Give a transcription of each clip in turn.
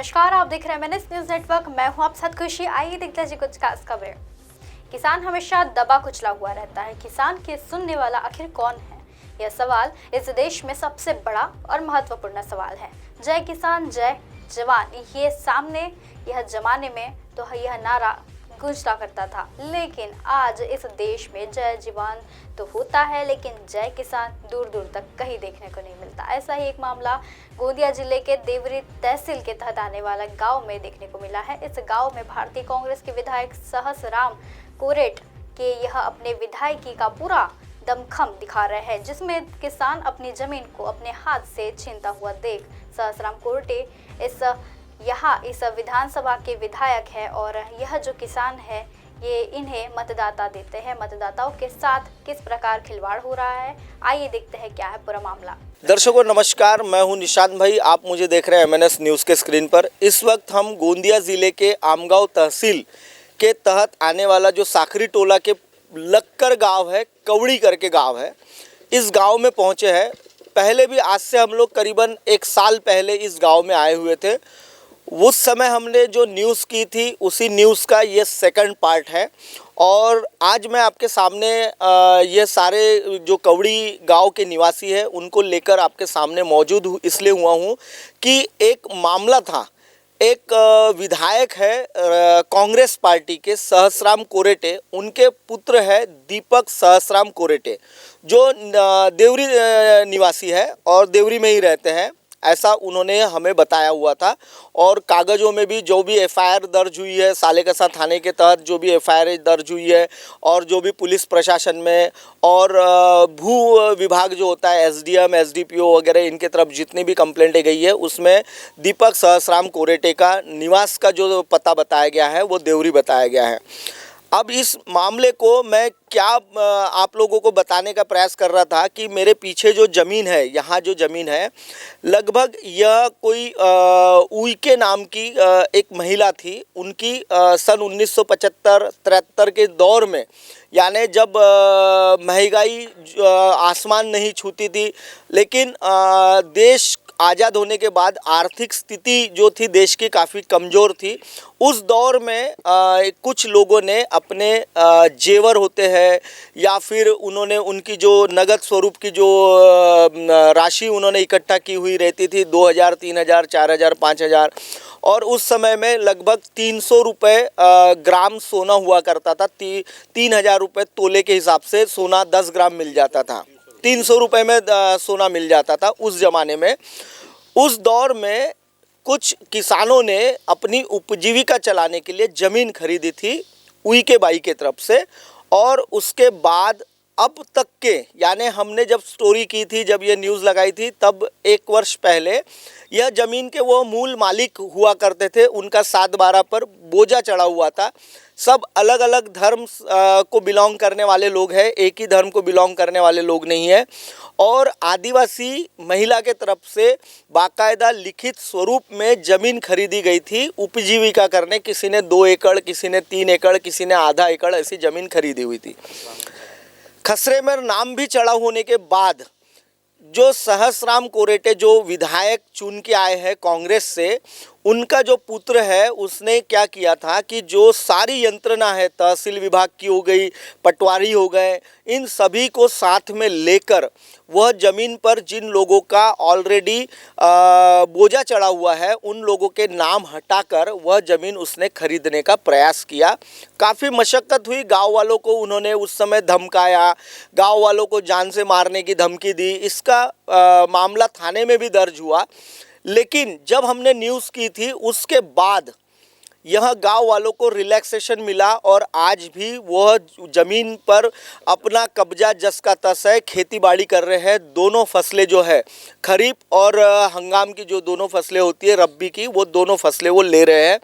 नमस्कार, आप देख रहे हैं MNS न्यूज नेटवर्क। मैं हूं आप साथ खुशी। आइए देखते हैं जी कुछ खास खबरें। किसान हमेशा दबा कुचला हुआ रहता है। किसान के सुनने वाला आखिर कौन है? यह सवाल इस देश में सबसे बड़ा और महत्वपूर्ण सवाल है। जय किसान जय जवान, ये सामने यह जमाने में तो यह नारा गूंजता करता था, लेकिन आज इस देश में जय जवान तो होता है, लेकिन जय किसान दूर दूर तक कहीं देखने को नहीं मिलता। ऐसा ही एक मामला गोंदिया जिले के देवरी तहसील के तहत आने वाला गांव में देखने को मिला है। इस गांव में भारतीय कांग्रेस के विधायक सहसराम कोरेट के यह अपने विधायकी का पूरा दमखम दिखा रहे हैं, जिसमें किसान अपनी जमीन को अपने हाथ से छीनता हुआ देख सहसराम कोरेटे इस विधानसभा के विधायक है और यह जो किसान है ये इन्हें मतदाता देते हैं। मतदाताओं के साथ किस प्रकार खिलवाड़ हो रहा है, आइए देखते हैं क्या है पूरा मामला। दर्शकों नमस्कार, मैं हूं निशांत भाई। आप मुझे देख रहे हैं MNS न्यूज़ के स्क्रीन पर। इस वक्त हम गोंदिया ज़िले के आमगांव तहसील के तहत आने वाला जो साखरी टोला के लक्कर गांव है, कवड़ी करके गांव है, इस गांव में पहुंचे हैं। पहले भी आज से हम लोग करीबन 1 साल पहले इस गांव में आए हुए थे। उस समय हमने जो न्यूज़ की थी उसी न्यूज़ का ये सेकंड पार्ट है और आज मैं आपके सामने ये सारे जो कवड़ी गांव के निवासी हैं उनको लेकर आपके सामने मौजूद इसलिए हुआ हूँ कि एक मामला था। एक विधायक है कांग्रेस पार्टी के सहसराम कोरेटे, उनके पुत्र है दीपक सहसराम कोरेटे, जो देवरी निवासी है और देवरी में ही रहते हैं, ऐसा उन्होंने हमें बताया हुआ था। और कागज़ों में भी जो भी FIR दर्ज हुई है, सालेकसा थाने के तहत जो भी FIR दर्ज हुई है और जो भी पुलिस प्रशासन में और भू विभाग जो होता है SDM SDPO वगैरह, इनके तरफ जितनी भी कंप्लेंटें गई है उसमें दीपक सहसराम कोरेटे का निवास का जो पता बताया गया है वो देवरी बताया गया है। अब इस मामले को मैं क्या आप लोगों को बताने का प्रयास कर रहा था कि मेरे पीछे जो ज़मीन है, यहाँ जो ज़मीन है, लगभग यह कोई उइके नाम की एक महिला थी। उनकी सन 1975-73 के दौर में, यानी जब महंगाई आसमान नहीं छूती थी, लेकिन देश आज़ाद होने के बाद आर्थिक स्थिति जो थी देश की काफ़ी कमज़ोर थी। उस दौर में कुछ लोगों ने अपने जेवर होते हैं या फिर उन्होंने उनकी जो नगद स्वरूप की जो राशि उन्होंने इकट्ठा की हुई रहती थी, 2000, 3000, 4000, 5000, और उस समय में लगभग 300 रुपये ग्राम सोना हुआ करता था। 3000 रुपये तोले के हिसाब से सोना 10 ग्राम मिल जाता था। 300 रुपये में सोना मिल जाता था उस ज़माने में। उस दौर में कुछ किसानों ने अपनी उपजीविका चलाने के लिए ज़मीन खरीदी थी उइके बाई के तरफ से, और उसके बाद अब तक के, यानी हमने जब स्टोरी की थी, जब ये न्यूज़ लगाई थी, तब 1 वर्ष पहले यह ज़मीन के वो मूल मालिक हुआ करते थे, उनका 7/12 पर बोझा चढ़ा हुआ था। सब अलग अलग धर्म को बिलोंग करने वाले लोग हैं, एक ही धर्म को बिलोंग करने वाले लोग नहीं है। और आदिवासी महिला के तरफ से बाकायदा लिखित स्वरूप में ज़मीन खरीदी गई थी उपजीविका करने। किसी ने 2 एकड़, किसी ने 3 एकड़, किसी ने आधा एकड़ ऐसी ज़मीन खरीदी हुई थी। खसरे में नाम भी चढ़ा होने के बाद जो सहसराम कोरेटे जो विधायक चुन के आए हैं कांग्रेस से, उनका जो पुत्र है उसने क्या किया था कि जो सारी यंत्रणा है, तहसील विभाग की हो गई, पटवारी हो गए, इन सभी को साथ में लेकर वह ज़मीन पर जिन लोगों का ऑलरेडी बोझा चढ़ा हुआ है उन लोगों के नाम हटाकर वह ज़मीन उसने खरीदने का प्रयास किया। काफ़ी मशक्क़त हुई, गांव वालों को उन्होंने उस समय धमकाया, गांव वालों को जान से मारने की धमकी दी। इसका मामला थाने में भी दर्ज हुआ, लेकिन जब हमने न्यूज़ की थी उसके बाद यह गांव वालों को रिलैक्सेशन मिला और आज भी वह ज़मीन पर अपना कब्जा जस का तस है, खेती बाड़ी कर रहे हैं। दोनों फसलें जो है, खरीफ और हंगाम की जो दोनों फसलें होती है, रब्बी की, वो दोनों फसलें वो ले रहे हैं।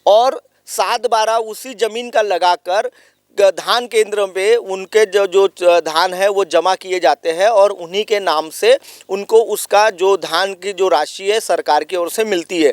और 7/12 उसी ज़मीन का लगाकर धान केंद्र पे उनके जो धान है वो जमा किए जाते हैं और उन्हीं के नाम से उनको उसका जो धान की जो राशि है सरकार की ओर से मिलती है।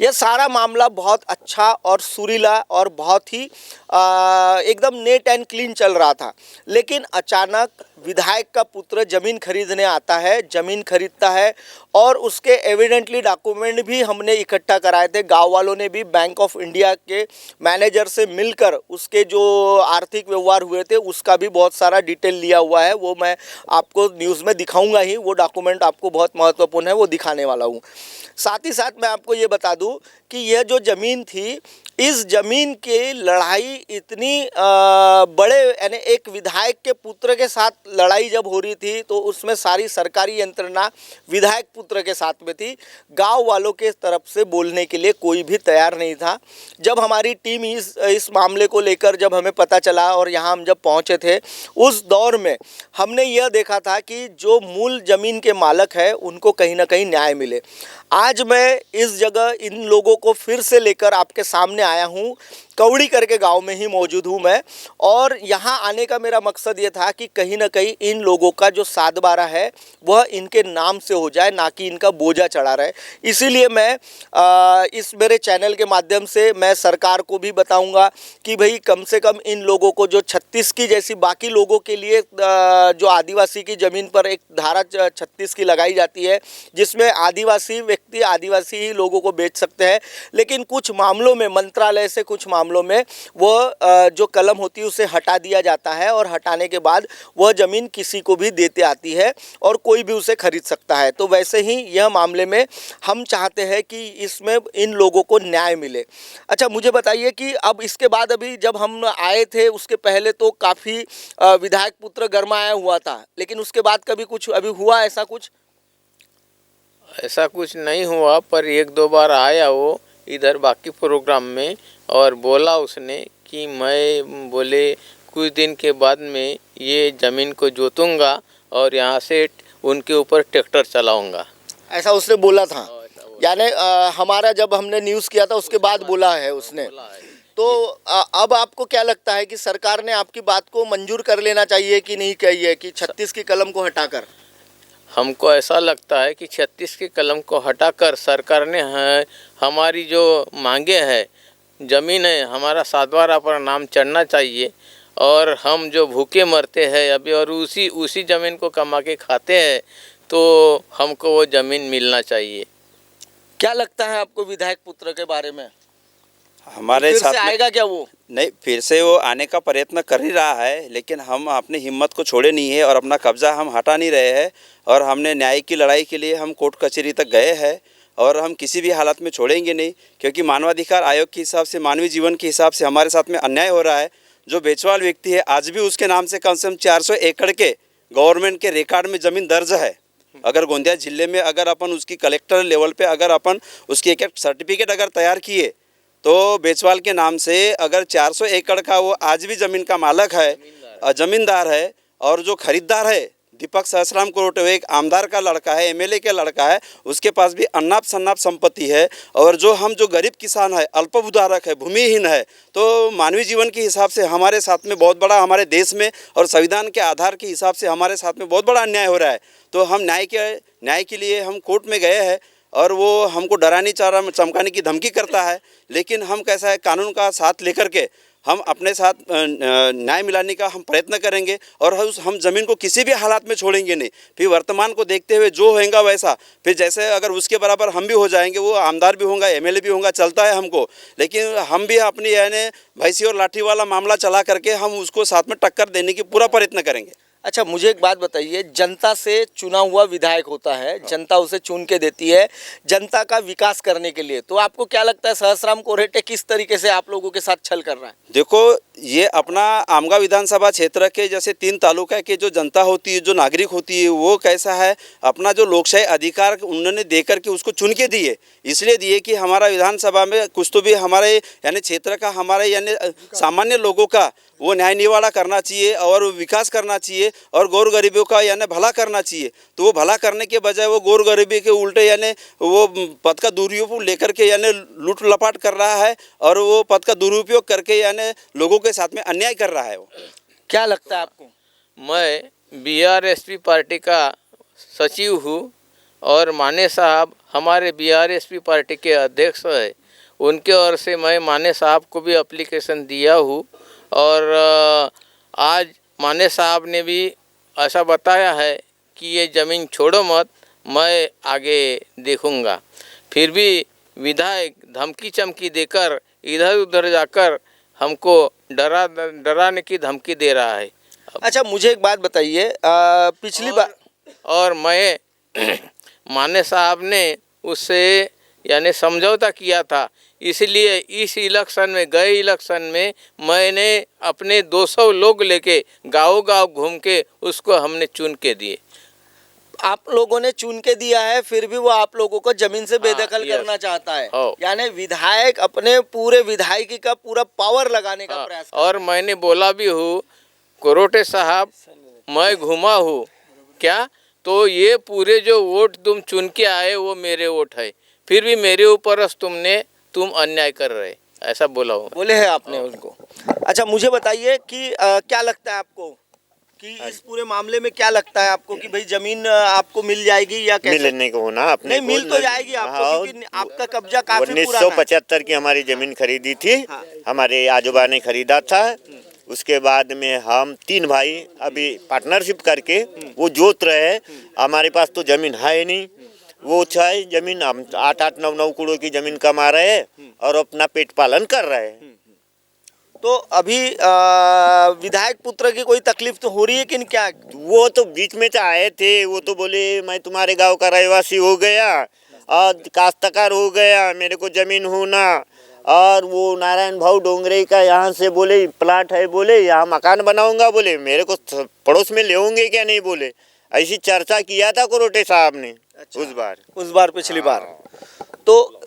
यह सारा मामला बहुत अच्छा और सुरीला और बहुत ही एकदम नेट एंड क्लीन चल रहा था, लेकिन अचानक विधायक का पुत्र ज़मीन खरीदने आता है, ज़मीन खरीदता है और उसके एविडेंटली डॉक्यूमेंट भी हमने इकट्ठा कराए थे। गांव वालों ने भी बैंक ऑफ इंडिया के मैनेजर से मिलकर उसके जो आर्थिक व्यवहार हुए थे उसका भी बहुत सारा डिटेल लिया हुआ है। वो मैं आपको न्यूज़ में दिखाऊंगा ही, वो डॉक्यूमेंट आपको बहुत महत्वपूर्ण है, वो दिखाने वाला हूँ। साथ ही साथ मैं आपको ये बता दूं कि यह जो ज़मीन थी, इस ज़मीन की लड़ाई इतनी बड़े यानी एक विधायक के पुत्र के साथ लड़ाई जब हो रही थी तो उसमें सारी सरकारी यंत्रणा विधायक पुत्र के साथ में थी। गांव वालों के तरफ से बोलने के लिए कोई भी तैयार नहीं था। जब हमारी टीम इस मामले को लेकर जब हमें पता चला और यहाँ हम जब पहुँचे थे, उस दौर में हमने यह देखा था कि जो मूल ज़मीन के मालिक है उनको कहीं ना कहीं न्याय मिले। आज मैं इस जगह इन लोगों को फिर से लेकर आपके सामने आया हूँ। कवड़ी करके गांव में ही मौजूद हूँ मैं, और यहाँ आने का मेरा मकसद ये था कि कहीं ना कहीं इन लोगों का जो सातबारा है वह इनके नाम से हो जाए, ना कि इनका बोझा चढ़ा रहे। इसीलिए मैं इस मेरे चैनल के माध्यम से मैं सरकार को भी बताऊंगा कि भाई कम से कम इन लोगों को जो 36 की जैसी बाकी लोगों के लिए जो आदिवासी की ज़मीन पर एक धारा 36 की लगाई जाती है जिसमें आदिवासी व्यक्ति आदिवासी ही लोगों को बेच सकते हैं, लेकिन कुछ मामलों में मंत्रालय से कुछ मामलों में वह जो कलम होती है उसे हटा दिया जाता है और हटाने के बाद वह ज़मीन किसी को भी देते आती है और कोई भी उसे खरीद सकता है। तो वैसे ही यह मामले में हम चाहते हैं कि इसमें इन लोगों को न्याय मिले। अच्छा, मुझे बताइए कि अब इसके बाद अभी जब हम आए थे उसके पहले तो काफ़ी विधायक पुत्र गरमाया हुआ था, लेकिन उसके बाद कभी कुछ अभी हुआ ऐसा कुछ? ऐसा कुछ नहीं हुआ, पर एक दो बार आया वो इधर बाकी प्रोग्राम में और बोला उसने कि मैं बोले कुछ दिन के बाद में ये ज़मीन को जोतूंगा और यहाँ से उनके ऊपर ट्रैक्टर चलाऊंगा, ऐसा उसने बोला था। यानी हमारा जब हमने न्यूज़ किया था उसके बाद बोला है उसने। तो अब आपको क्या लगता है कि सरकार ने आपकी बात को मंजूर कर लेना चाहिए कि नहीं चाहिए कि 36 की कलम को हटाकर? हमको ऐसा लगता है कि 36 की कलम को हटाकर सरकार ने हमारी जो मांगे हैं, ज़मीन है हमारा सातवारा पर नाम चढ़ना चाहिए और हम जो भूखे मरते हैं अभी और उसी ज़मीन को कमा के खाते हैं, तो हमको वो ज़मीन मिलना चाहिए। क्या लगता है आपको विधायक पुत्र के बारे में? हमारे फिर साथ से में आएगा क्या वो? नहीं, फिर से वो आने का प्रयत्न कर ही रहा है, लेकिन हम अपनी हिम्मत को छोड़े नहीं है और अपना कब्जा हम हटा नहीं रहे हैं। और हमने न्याय की लड़ाई के लिए हम कोर्ट कचहरी तक गए हैं और हम किसी भी हालत में छोड़ेंगे नहीं, क्योंकि मानवाधिकार आयोग के हिसाब से, मानवीय जीवन के हिसाब से हमारे साथ में अन्याय हो रहा है। जो बेचवाल व्यक्ति है आज भी उसके नाम से कम 400 एकड़ के गवर्नमेंट के रिकॉर्ड में ज़मीन दर्ज है। अगर गोंदिया जिले में अगर अपन उसकी कलेक्टर लेवल पे अगर अपन उसकी एक सर्टिफिकेट अगर तैयार किए तो बेचवाल के नाम से अगर 400 एकड़ का वो आज भी ज़मीन का मालक है, ज़मींदार है। और जो खरीदार है दीपक सहसराम कोरोटे, एक आमदार का लड़का है, एमएलए का लड़का है, उसके पास भी अन्नाप शन्नाप संपत्ति है। और जो गरीब किसान है, अल्पभूधारक है, भूमिहीन है, तो मानवीय जीवन के हिसाब से हमारे साथ में बहुत बड़ा, हमारे देश में और संविधान के आधार के हिसाब से हमारे साथ में बहुत बड़ा अन्याय हो रहा है। तो हम न्याय के लिए हम कोर्ट में गए हैं और वो हमको डराने चमकाने की धमकी करता है, लेकिन हम कैसा है, कानून का साथ लेकर के हम अपने साथ न्याय मिलाने का हम प्रयत्न करेंगे और हम ज़मीन को किसी भी हालात में छोड़ेंगे नहीं। फिर वर्तमान को देखते हुए जो होगा वैसा, फिर जैसे अगर उसके बराबर हम भी हो जाएंगे, वो आमदार भी होगा, एमएलए भी होगा, चलता है हमको, लेकिन हम भी अपनी यानी भैंसी और लाठी वाला मामला चला करके हम उसको साथ में टक्कर देने की पूरा प्रयत्न करेंगे। अच्छा, मुझे एक बात बताइए, जनता से चुना हुआ विधायक होता है, जनता उसे चुन के देती है जनता का विकास करने के लिए, तो आपको क्या लगता है सहसराम कोरेटे किस तरीके से आप लोगों के साथ छल कर रहा है? देखो, ये अपना आमगांव विधानसभा क्षेत्र के जैसे 3 तालुका के जो जनता होती है, जो नागरिक होती है, वो कैसा है, अपना जो लोकशाही अधिकार उन्होंने देकर के उसको चुन के दिए, इसलिए दिए कि हमारा विधानसभा में कुछ तो भी हमारे यानी क्षेत्र का, हमारे यानी सामान्य लोगों का वो न्याय निवाड़ा करना चाहिए और विकास करना चाहिए और गौर गरीबों का यानी भला करना चाहिए। तो वो भला करने के बजाय वो गौर गरीबी के उल्टे यानी वो पद का दुरुपयोग लेकर के यानी लूट लपाट कर रहा है और वो पद का दुरुपयोग करके यानी लोगों के साथ में अन्याय कर रहा है। वो क्या लगता है आपको? मैं बीआरएसपी पार्टी का सचिव हूँ और माने साहब हमारे बीआरएसपी पार्टी के अध्यक्ष है, उनके ओर से मैं माने साहब को भी एप्लीकेशन दिया हूँ और आज माने साहब ने भी ऐसा बताया है कि ये ज़मीन छोड़ो मत, मैं आगे देखूंगा। फिर भी विधायक धमकी चमकी देकर इधर उधर जाकर हमको डराने की धमकी दे रहा है। अच्छा, मुझे एक बात बताइए, पिछली बार और मैं माने साहब ने उससे यानी समझौता किया था, इसलिए इस इलेक्शन में गए इलेक्शन में मैंने अपने 200 लोग लेके गांव-गांव घूम के उसको हमने चुन के दिए। आप लोगों ने चुन के दिया है, फिर भी वो आप लोगों को जमीन से बेदखल करना चाहता है। यानी विधायक अपने पूरे विधायकी का पूरा पावर लगाने का प्रयास कर और मैंने बोला भी हूँ, कोरोटे साहब मैं घुमा हूँ क्या, तो ये पूरे जो वोट तुम चुन के आए वो मेरे वोट है, फिर भी मेरे ऊपर तुम अन्याय कर रहे, ऐसा बोला हूँ। बोले हैं आपने उनको। अच्छा, मुझे बताइए कि क्या लगता है आपको कि इस पूरे मामले में क्या लगता है आपको कि भाई जमीन आपको मिल जाएगी या कैसे? मिलने को होना अपने नहीं, मिल तो जाएगी आपको, क्योंकि आपका कब्जा काफी पुराना है। 1975 की हमारी जमीन खरीदी थी। हाँ। हमारे आजोबा ने खरीदा था। उसके बाद में हम 3 भाई अभी पार्टनरशिप करके वो जोत रहे हैं। हमारे पास तो जमीन है नहीं, वो चाहे जमीन हम 8-8, 9-9 करोड़ की जमीन कमा रहे हैं और अपना पेट पालन कर रहे हैं। तो अभी विधायक पुत्र की कोई तकलीफ तो हो रही है कि क्या? वो तो बीच में तो आए थे, वो तो बोले मैं तुम्हारे गांव का रहवासी हो गया और काश्तकार हो गया, मेरे को जमीन होना। और वो नारायण भाऊ डोंगरे का यहाँ से बोले प्लाट है, बोले यहाँ मकान बनाऊंगा, बोले मेरे को पड़ोस में ले होंगे क्या नहीं, बोले ऐसी चर्चा किया था कोरोटे साहब ने। अच्छा, उस बार पिछली बार। तो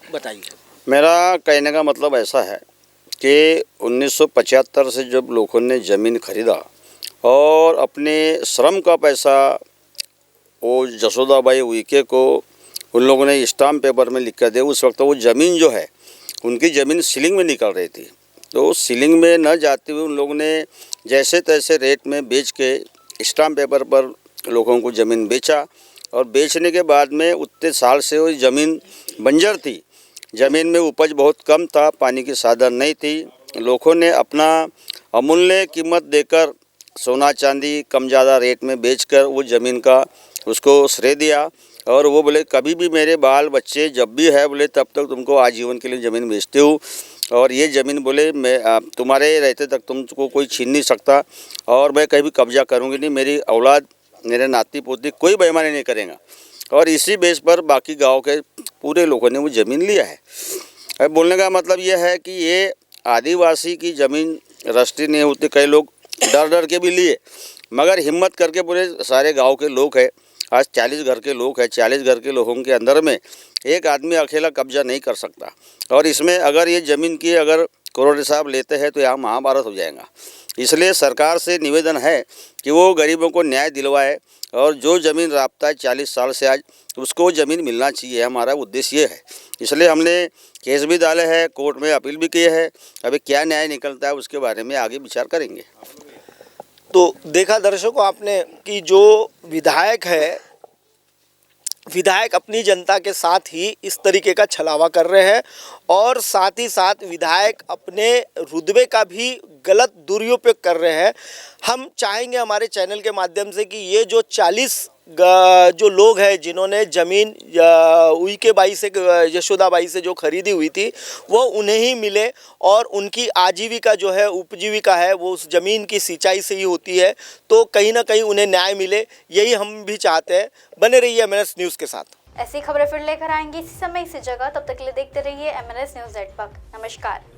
बताइए। मेरा कहने का मतलब ऐसा है कि 1975 से जब लोगों ने ज़मीन खरीदा और अपने श्रम का पैसा वो जसोदाबाई उइके को उन लोगों ने स्टाम्प पेपर में लिख कर दिया। उस वक्त वो ज़मीन जो है उनकी ज़मीन सीलिंग में निकल रही थी, तो सीलिंग में न जाते हुए उन लोगों ने जैसे तैसे रेट में बेच के स्टाम्प पेपर पर लोगों को ज़मीन बेचा। और बेचने के बाद में उतने साल से वो ज़मीन बंजर थी, ज़मीन में उपज बहुत कम था, पानी की साधन नहीं थी। लोगों ने अपना अमूल्य कीमत देकर सोना चांदी कम ज़्यादा रेट में बेचकर वो ज़मीन का उसको श्रेय दिया। और वो बोले कभी भी मेरे बाल बच्चे जब भी है बोले तब तक तुमको आजीवन के लिए ज़मीन बेचते हूँ, और ये ज़मीन बोले मैं तुम्हारे रहते तक तुमको कोई छीन नहीं सकता, और मैं कहीं भी कब्जा करूँगी नहीं, मेरी औलाद मेरे नाती पोती कोई बेईमानी नहीं करेगा। और इसी बेस पर बाकी गांव के पूरे लोगों ने वो ज़मीन लिया है। अब बोलने का मतलब ये है कि ये आदिवासी की ज़मीन रजिस्ट्री नहीं होती, कई लोग डर डर के भी लिए, मगर हिम्मत करके पूरे सारे गांव के लोग हैं। आज 40 घर के लोग हैं, 40 घर के लोगों के अंदर में एक आदमी अकेला कब्जा नहीं कर सकता। और इसमें अगर ये ज़मीन की अगर कोरोटे साहब लेते हैं तो यहाँ महाभारत हो जाएगा। इसलिए सरकार से निवेदन है कि वो गरीबों को न्याय दिलवाए, और जो ज़मीन राब्ता है 40 साल से आज उसको ज़मीन मिलना चाहिए, हमारा उद्देश्य ये है। इसलिए हमने केस भी डाले हैं, कोर्ट में अपील भी किए हैं। अभी क्या न्याय निकलता है उसके बारे में आगे विचार करेंगे। तो देखा दर्शकों आपने कि जो विधायक है, विधायक अपनी जनता के साथ ही इस तरीके का छलावा कर रहे हैं, और साथ ही साथ विधायक अपने रुतबे का भी गलत दुरुपयोग कर रहे हैं। हम चाहेंगे हमारे चैनल के माध्यम से कि ये जो 40 जो लोग हैं जिन्होंने ज़मीन उइके बाई से, यशोदाबाई से जो खरीदी हुई थी, वो उन्हें ही मिले, और उनकी आजीविका जो है, उपजीविका है, वो उस ज़मीन की सिंचाई से ही होती है। तो कहीं ना कहीं उन्हें न्याय मिले, यही हम भी चाहते हैं। बने रहिए MNS न्यूज़ के साथ। ऐसी खबरें फिर लेकर आएंगे इसी समय इसी जगह। तब तक के लिए देखते रहिए MNS न्यूज़ नेटवर्क। नमस्कार।